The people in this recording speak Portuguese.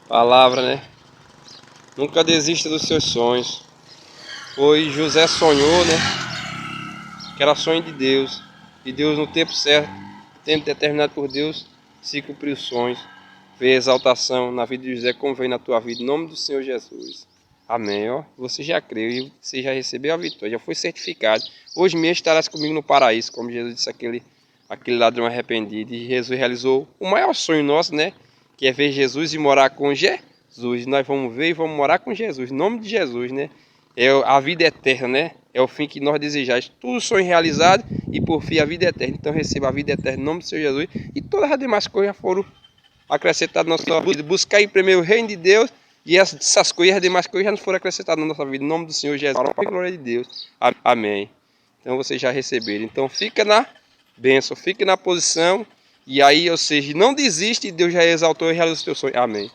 Palavra, né? Nunca desista dos seus sonhos. Pois José sonhou, né? Que era sonho de Deus. E Deus, no tempo certo, tempo determinado por Deus, se cumpriu os sonhos. Veio exaltação na vida de José, como veio na tua vida, em nome do Senhor Jesus. Amém, ó. Você já creu e você já recebeu a vitória, já foi certificado. Hoje mesmo estarás comigo no paraíso, como Jesus disse aquele ladrão arrependido. E Jesus realizou o maior sonho nosso, né? Que é ver Jesus e morar com Jesus. Nós vamos ver e vamos morar com Jesus, em nome de Jesus, né? É a vida eterna, né? É o fim que nós desejamos. Tudo sonho realizado e por fim a vida eterna. Então receba a vida eterna em nome do Senhor Jesus. E todas as demais coisas foram acrescentadas na nossa vida. Buscar em primeiro o reino de Deus e essas coisas, as demais coisas já nos foram acrescentadas na nossa vida. Em nome do Senhor Jesus. Para a glória de Deus. Amém. Então vocês já receberam. Então fica na bênção, fica na posição. E aí, ou seja, não desiste, Deus já exaltou e realizou o teu sonho. Amém.